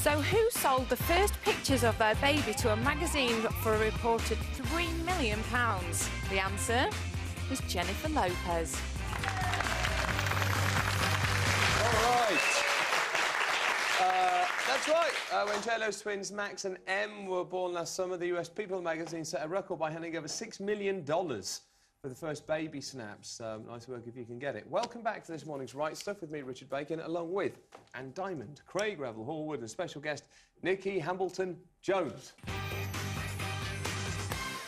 So who sold the first pictures of their baby to a magazine for a reported £3 million? The answer is Jennifer Lopez. All right. That's right. When JLo's twins Max and Em were born last summer, the US People magazine set a record by handing over $6 million for the first baby snaps. Nice work if you can get it. Welcome back to this morning's Right Stuff with me, Richard Bacon, along with Anne Diamond, Craig Revel Horwood and special guest Nikki Hambleton-Jones.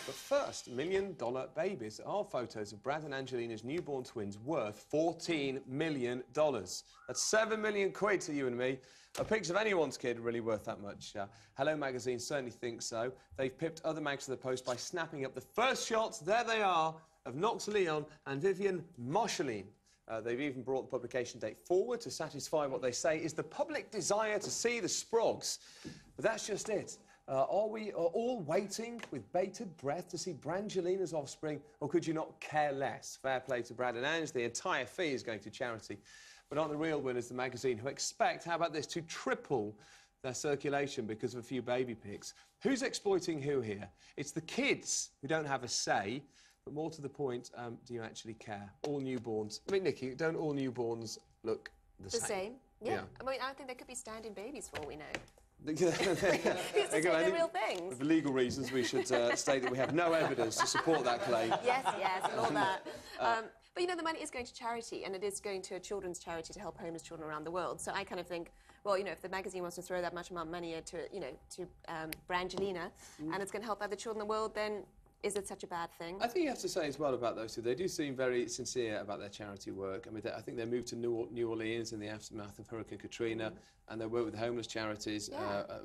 The first $1 million babies are photos of Brad and Angelina's newborn twins worth $14 million. That's 7 million quid to you and me. A picture of anyone's kid really worth that much. Hello Magazine certainly thinks so. They've pipped other mags to the post by snapping up the first shots, there they are, of Knox Leon and Vivian Marceline. They've even brought the publication date forward to satisfy what they say is the public desire to see the sprogs. But that's just it. Are we all waiting with bated breath to see Brangelina's offspring, or could you not care less? Fair play to Brad and Ange. The entire fee is going to charity. But aren't the real winners the magazine, who expect, how about this, to triple their circulation because of a few baby pics? Who's exploiting who here? It's the kids who don't have a say. But more to the point, do you actually care? All newborns... I mean, Nikki, don't all newborns look the same? The same? Yeah. I mean, I think they could be stand-in babies for all we know. They're real things. For legal reasons, we should state that we have no evidence to support that claim. Yes, and all that. But, you know, the money is going to charity, and it is going to a children's charity to help homeless children around the world. So I kind of think, well, you know, if the magazine wants to throw that much money to, you know, to Brangelina, and it's going to help other children in the world, then is it such a bad thing? I think you have to say as well about those two, they do seem very sincere about their charity work. I mean, I think they moved to New Orleans in the aftermath of Hurricane Katrina, and they work with the homeless charities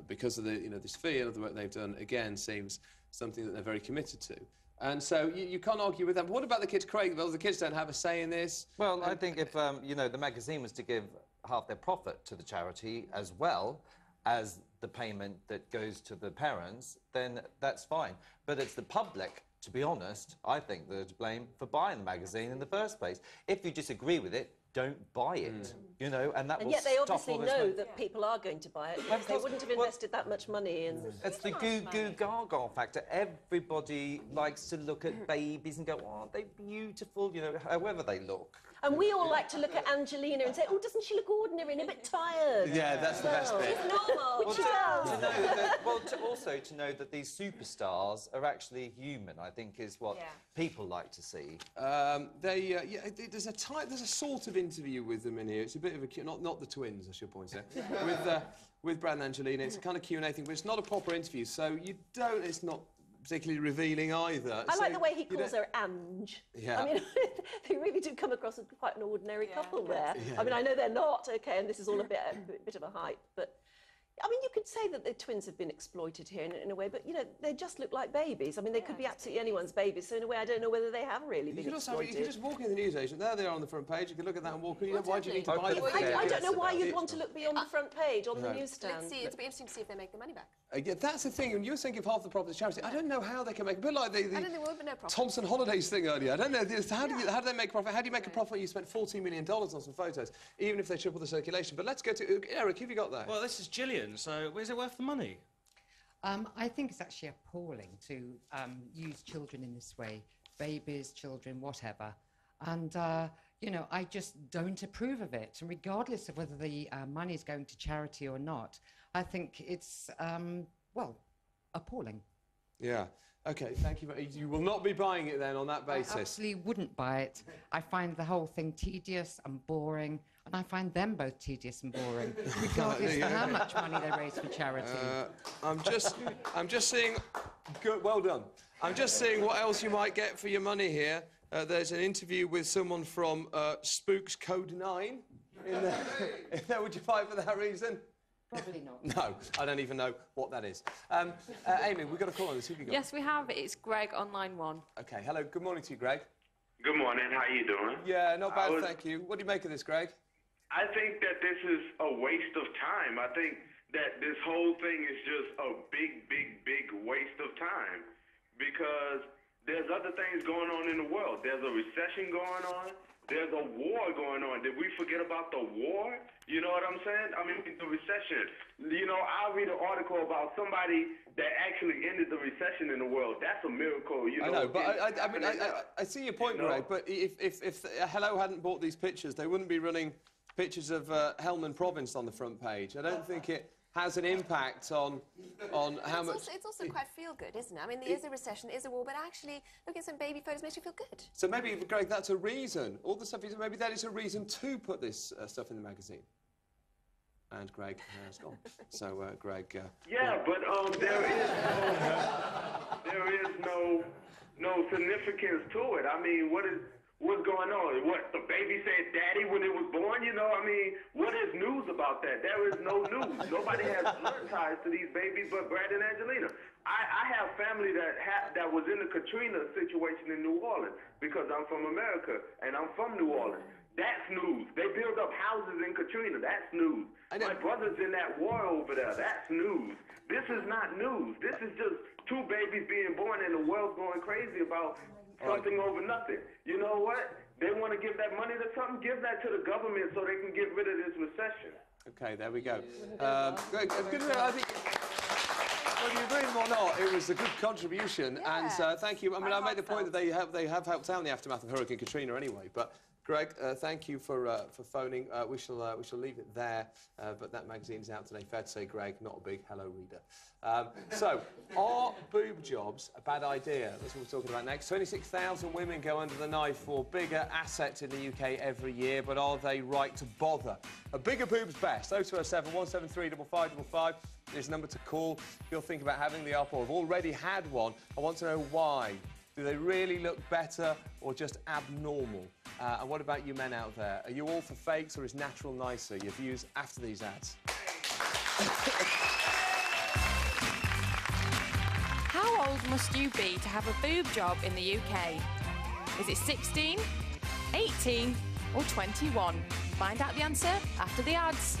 because of the, you know, this fee and the work they've done. Again, seems something that they're very committed to. And so you can't argue with that. But what about the kids, Craig? Well, the kids don't have a say in this. Well, I think if, you know, the magazine was to give half their profit to the charity as well as the payment that goes to the parents, then that's fine. But it's the public, to be honest, I think they're to blame for buying the magazine in the first place. If you disagree with it, don't buy it, you know, and that will yet they stop obviously all this know that people are going to buy it. They wouldn't have invested that much money in... It's the goo-goo gaga factor. Everybody likes to look at babies and go, oh, aren't they beautiful, you know, however they look. And we all like to look at Angelina and say, oh, doesn't she look ordinary and a bit tired? Yeah, that's the best bit. She's normal, which she does. Also to know that these superstars are actually human, I think, is what people like to see. There's a sort of interview with them in here. It's a bit of a... Not the twins, I should point out. with Brad and Angelina. It's a kind of Q&A thing, but it's not a proper interview, so you don't... It's not particularly revealing either. I like the way he calls her Ange. Yeah. I mean, they really do come across as quite an ordinary couple there. Yeah. I mean, I know they're not, OK, and this is all a bit of a hype, but... I mean, you could say that the twins have been exploited here in a way, but, you know, they just look like babies. I mean, they could be absolutely anyone's babies, so in a way, I don't know whether they have really been exploited. You could just walk in the newsagent. There they are on the front page. You could look at that and walk in. Why do you need to buy the I don't know why you'd want to look beyond the front page on the newsstand. Let's see. It'll be interesting to see if they make the money back. Yeah, that's the thing. When you were saying give half the profit to charity, I don't know how they can make... A bit like the I don't think there would be no profit. Thompson Holidays thing earlier. I don't know. How do they make profit? How do you make a profit when you spent $14 million on some photos, even if they triple the circulation? But let's go to... Eric, who have you got there? Well, this is Gillian, so is it worth the money? I think it's actually appalling to use children in this way, babies, children, whatever. And, you know, I just don't approve of it. And regardless of whether the money is going to charity or not, I think it's, well, appalling. Yeah. OK, thank you. You will not be buying it, then, on that basis? I absolutely wouldn't buy it. I find the whole thing tedious and boring, and I find them both tedious and boring, regardless of how much money they raise for charity. I'm just seeing... Good, well done. I'm just seeing what else you might get for your money here. There's an interview with someone from Spooks Code 9. Would you buy it for that reason? Probably not. No, I don't even know what that is. Amy, we've got a call on this. Who have you got? Yes, we have. It's Greg on line 1. OK, hello. Good morning to you, Greg. Good morning. How you doing? Yeah, not bad, thank you. What do you make of this, Greg? I think that this is a waste of time. I think that this whole thing is just a big waste of time because there's other things going on in the world. There's a recession going on. There's a war going on. Did we forget about the war? You know what I'm saying? I mean, the recession. You know, I'll read an article about somebody that actually ended the recession in the world. That's a miracle, you know. I know, but I see your point, Greg, but if Hello hadn't bought these pictures, they wouldn't be running pictures of Helmand Province on the front page. I don't think it has an impact on how much... It's also quite feel-good, isn't it? I mean, there is a recession, there is a war, but actually looking at some baby photos makes you feel good. So maybe, Greg, that's a reason. All the stuff, maybe that is a reason to put this stuff in the magazine. And Greg has gone. So, Greg... yeah, but there is no significance to it. I mean, what's going on? What, the baby said daddy when it was born? You know, I mean, what is news about that? There is no news. Nobody has blood ties to these babies but Brad and Angelina. I have family that was in the Katrina situation in New Orleans because I'm from America and I'm from New Orleans. That's news. They build up houses in Katrina. That's news. My brother's in that war over there. That's news. This is not news. This is just two babies being born and the world's going crazy about something over nothing. You know what? They want to give that money to something. Give that to the government so they can get rid of this recession. Okay, there we go. Greg, I think, whether you agree with them or not, it was a good contribution, and thank you. I mean, I made the point that they have helped out in the aftermath of Hurricane Katrina anyway, but Greg, thank you for phoning. We shall leave it there, but that magazine's out today. Fair to say, Greg, not a big hello reader. So, are boob jobs a bad idea? That's what we're talking about next. 26,000 women go under the knife for bigger assets in the UK every year, but are they right to bother? A bigger boob's best. 0207 173 5555 is the number to call. If you're thinking about having the up or have already had one, I want to know why. Do they really look better or just abnormal? And what about you men out there? Are you all for fakes or is natural nicer? Your views after these ads. How old must you be to have a boob job in the UK? Is it 16, 18 or 21? Find out the answer after the ads.